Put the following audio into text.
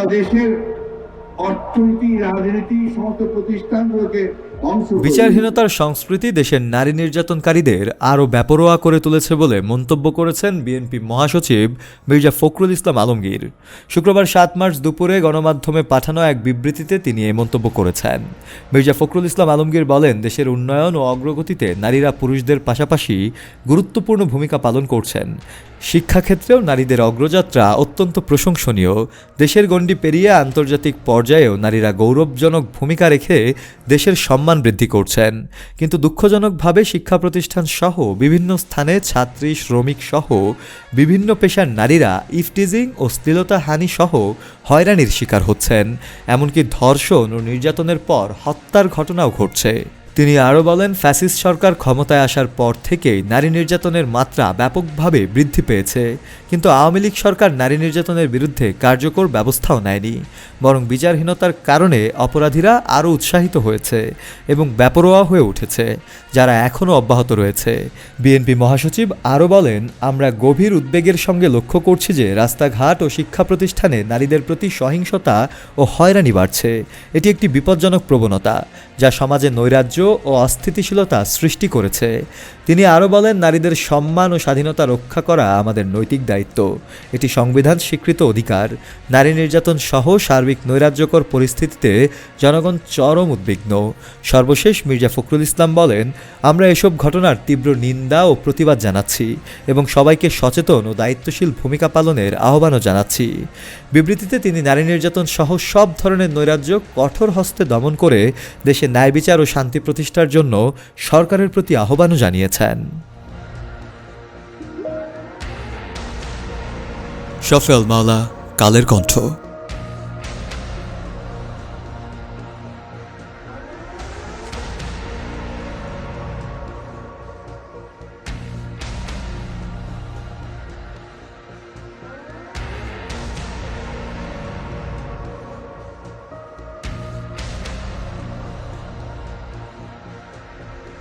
বাংলাদেশের অর্থনীতি, রাজনীতি, সমস্ত প্রতিষ্ঠানগুলোকে বিচারহীনতার সংস্কৃতি দেশের নারী নির্যাতনকারীদের আরও বেপরোয়া করে তুলেছে বলে মন্তব্য করেছেন বিএনপি মহাসচিব মির্জা ফখরুল ইসলাম আলমগীর। শুক্রবার ৭ মার্চ দুপুরে গণমাধ্যমে পাঠানো এক বিবৃতিতে তিনি এই মন্তব্য করেছেন। মির্জা ফখরুল ইসলাম আলমগীর বলেন, দেশের উন্নয়ন ও অগ্রগতিতে নারীরা পুরুষদের পাশাপাশি গুরুত্বপূর্ণ ভূমিকা পালন করছেন। শিক্ষাক্ষেত্রেও নারীদের অগ্রযাত্রা অত্যন্ত প্রশংসনীয়। দেশের গণ্ডি পেরিয়ে আন্তর্জাতিক পর্যায়েও নারীরা গৌরবজনক ভূমিকা রেখে দেশের সম্মান বৃদ্ধি করছেন। কিন্তু দুঃখজনকভাবে শিক্ষা প্রতিষ্ঠান সহ বিভিন্ন স্থানে ছাত্রী, শ্রমিক সহ বিভিন্ন পেশার নারীরা ইফটিজিং ও শ্লীলতাহানি সহ হয়রানির শিকার হচ্ছেন। এমনকি ধর্ষণ ও নির্যাতনের পর হত্যার ঘটনাও ঘটছে। তিনি আরও বলেন, ফ্যাসিস্ট সরকার ক্ষমতায় আসার পর থেকেই নারী নির্যাতনের মাত্রা ব্যাপকভাবে বৃদ্ধি পেয়েছে, কিন্তু আওয়ামী লীগ সরকার নারী নির্যাতনের বিরুদ্ধে কার্যকর ব্যবস্থাও নেয়নি, বরং বিচারহীনতার কারণে অপরাধীরা আরও উৎসাহিত হয়েছে এবং বেপরোয়া হয়ে উঠেছে, যারা এখনও অব্যাহত রয়েছে। বিএনপি মহাসচিব আরও বলেন, আমরা গভীর উদ্বেগের সঙ্গে লক্ষ্য করছি যে রাস্তাঘাট ও শিক্ষা প্রতিষ্ঠানে নারীদের প্রতি সহিংসতা ও হয়রানি বাড়ছে। এটি একটি বিপজ্জনক প্রবণতা যা সমাজে নৈরাজ্য ও অস্থিতিশীলতা সৃষ্টি করেছে। তিনি আরও বলেন, নারীদের সম্মান ও স্বাধীনতা রক্ষা করা আমাদের নৈতিক দায়িত্ব। এটি সংবিধান স্বীকৃত অধিকার। নারী নির্যাতন সহ সার্বিক নৈরাজ্যকর পরিস্থিতিতে জনগণ চরম উদ্বিগ্ন। সর্বশেষ মির্জা ফখরুল ইসলাম বলেন, আমরা এসব ঘটনার তীব্র নিন্দা ও প্রতিবাদ জানাচ্ছি এবং সবাইকে সচেতন ও দায়িত্বশীল ভূমিকা পালনের আহ্বানও জানাচ্ছি। বিবৃতিতে তিনি নারী নির্যাতন সহ সব ধরনের নৈরাজ্য কঠোর হস্তে দমন করে দেশে ন্যায় বিচার ও শান্তি প্রতিষ্ঠার জন্য সরকারের প্রতি আহ্বানও জানিয়েছেন। শফিউল মাওলা, কালের কণ্ঠ।